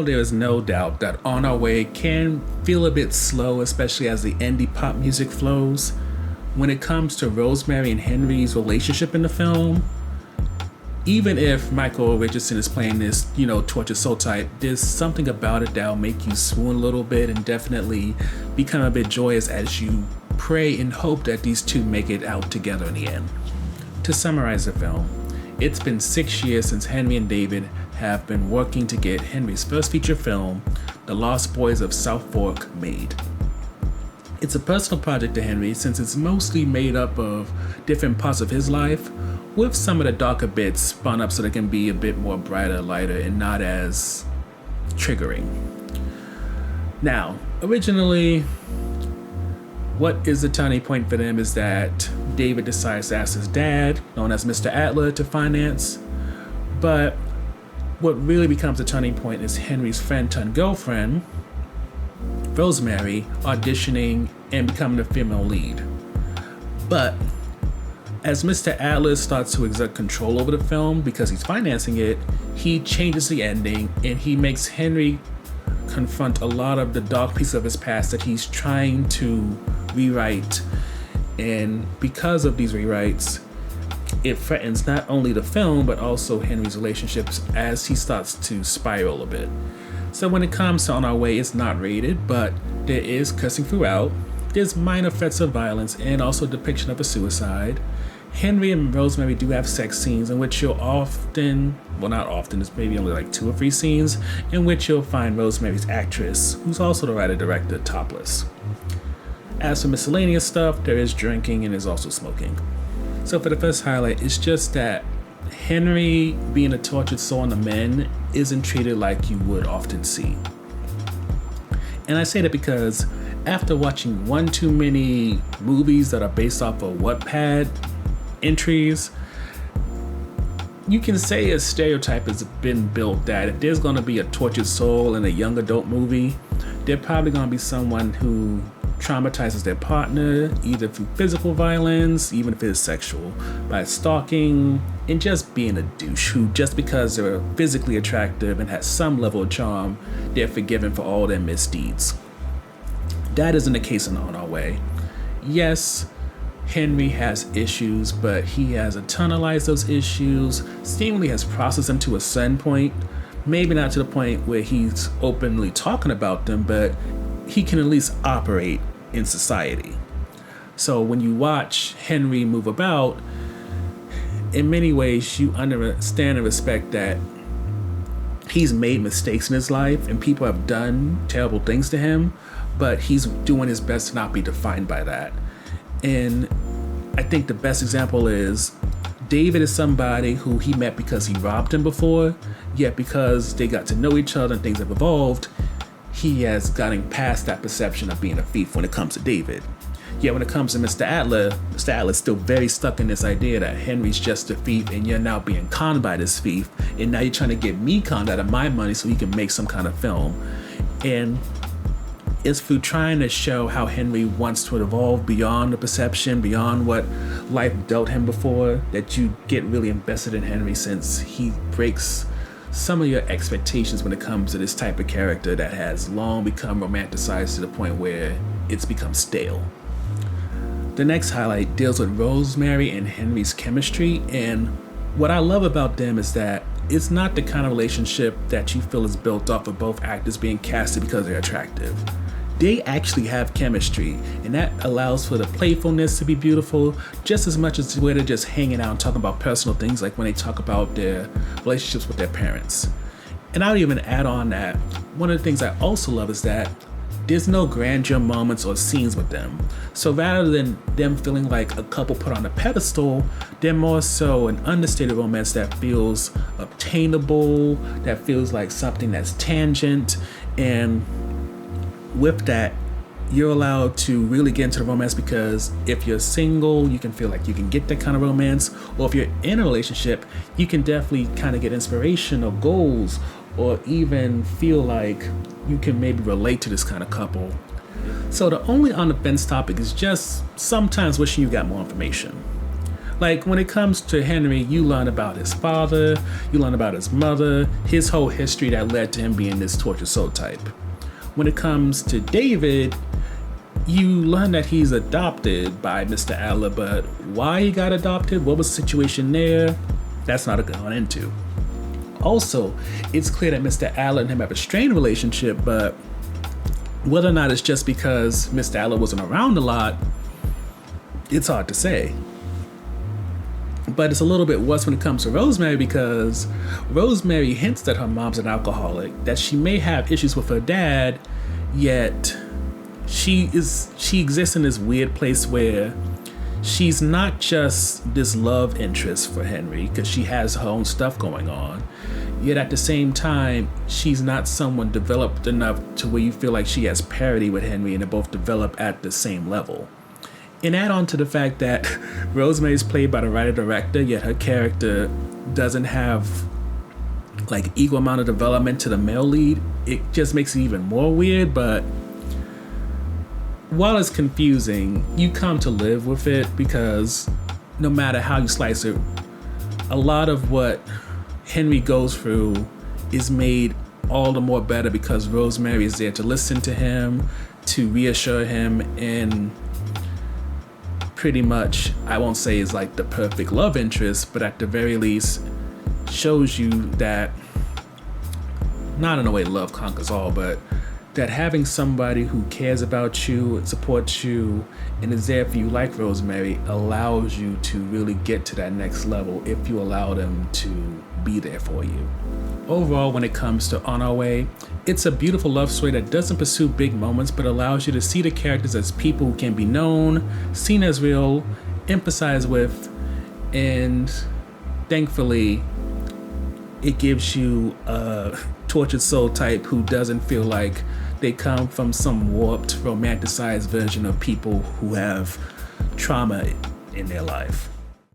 while there is no doubt that On Our Way can feel a bit slow, especially as the indie pop music flows, when it comes to Rosemary and Henry's relationship in the film, even if Michael Richardson is playing this, tortured soul type, there's something about it that'll make you swoon a little bit and definitely become a bit joyous as you pray and hope that these two make it out together in the end. To summarize the film, it's been 6 years since Henry and David have been working to get Henry's first feature film, The Lost Boys of South Fork, made. It's a personal project to Henry since it's mostly made up of different parts of his life, with some of the darker bits spun up so they can be a bit more brighter, lighter, and not as triggering. Now, originally, what is the turning point for them is that David decides to ask his dad, known as Mr. Adler, to finance, but what really becomes a turning point is Henry's friend turned girlfriend, Rosemary, auditioning and becoming the female lead. But as Mr. Adler starts to exert control over the film because he's financing it, he changes the ending and he makes Henry confront a lot of the dark pieces of his past that he's trying to rewrite. And because of these rewrites, it threatens not only the film but also Henry's relationships as he starts to spiral a bit. So when it comes to On Our Way, it's not rated, but there is cussing throughout. There's minor threats of violence and also depiction of a suicide. Henry and Rosemary do have sex scenes in which you'll often, well not often, it's maybe only like 2 or 3 scenes, in which you'll find Rosemary's actress, who's also the writer-director, topless. As for miscellaneous stuff, there is drinking and there's also smoking. So for the first highlight, it's just that Henry, being a tortured soul in the men, isn't treated like you would often see. And I say that because after watching one too many movies that are based off of Wattpad entries, you can say a stereotype has been built that if there's going to be a tortured soul in a young adult movie, they're probably going to be someone who traumatizes their partner, either through physical violence, even if it's sexual, by stalking, and just being a douche who, just because they're physically attractive and has some level of charm, they're forgiven for all their misdeeds. That isn't the case in On Our Way. Yes, Henry has issues, but he has internalized those issues, seemingly has processed them to a certain point, maybe not to the point where he's openly talking about them, but he can at least operate in society. So when you watch Henry move about, in many ways you understand and respect that he's made mistakes in his life and people have done terrible things to him, but he's doing his best to not be defined by that. And I think the best example is David is somebody who he met because he robbed him before, yet because they got to know each other and things have evolved, he has gotten past that perception of being a thief when it comes to David. Yet when it comes to Mr. Adler's still very stuck in this idea that Henry's just a thief and you're now being conned by this thief, and now you're trying to get me conned out of my money so he can make some kind of film. And it's through trying to show how Henry wants to evolve beyond the perception, beyond what life dealt him before, that you get really invested in Henry, since he breaks some of your expectations when it comes to this type of character that has long become romanticized to the point where it's become stale. The next highlight deals with Rosemary and Henry's chemistry, and what I love about them is that it's not the kind of relationship that you feel is built off of both actors being casted because they're attractive. They actually have chemistry, and that allows for the playfulness to be beautiful just as much as where they're just hanging out and talking about personal things, like when they talk about their relationships with their parents. And I would even add on that one of the things I also love is that there's no grandeur moments or scenes with them. So rather than them feeling like a couple put on a pedestal, they're more so an understated romance that feels obtainable, that feels like something that's tangent, and with that, you're allowed to really get into the romance, because if you're single, you can feel like you can get that kind of romance, or if you're in a relationship, you can definitely kind of get inspiration or goals, or even feel like you can maybe relate to this kind of couple. So the only on the fence topic is just sometimes wishing you got more information. Like, when it comes to Henry, you learn about his father, you learn about his mother, his whole history that led to him being this tortured soul type. When it comes to David, you learn that he's adopted by Mr. Adler, but why he got adopted, what was the situation there, that's not gone into. Also, it's clear that Mr. Adler and him have a strained relationship, but whether or not it's just because Mr. Adler wasn't around a lot, it's hard to say. But it's a little bit worse when it comes to Rosemary, because Rosemary hints that her mom's an alcoholic, that she may have issues with her dad, yet she exists in this weird place where she's not just this love interest for Henry, because she has her own stuff going on, yet at the same time, she's not someone developed enough to where you feel like she has parity with Henry and they both develop at the same level. And add on to the fact that Rosemary is played by the writer-director, yet her character doesn't have like equal amount of development to the male lead. It just makes it even more weird, but while it's confusing, you come to live with it, because no matter how you slice it, a lot of what Henry goes through is made all the more better because Rosemary is there to listen to him, to reassure him, and pretty much, I won't say is like the perfect love interest, but at the very least shows you that, not in a way love conquers all, but that having somebody who cares about you and supports you and is there for you like Rosemary allows you to really get to that next level if you allow them to be there for you. Overall, when it comes to On Our Way, it's a beautiful love story that doesn't pursue big moments but allows you to see the characters as people who can be known, seen as real, empathized with, and thankfully it gives you a tortured soul type who doesn't feel like they come from some warped, romanticized version of people who have trauma in their life.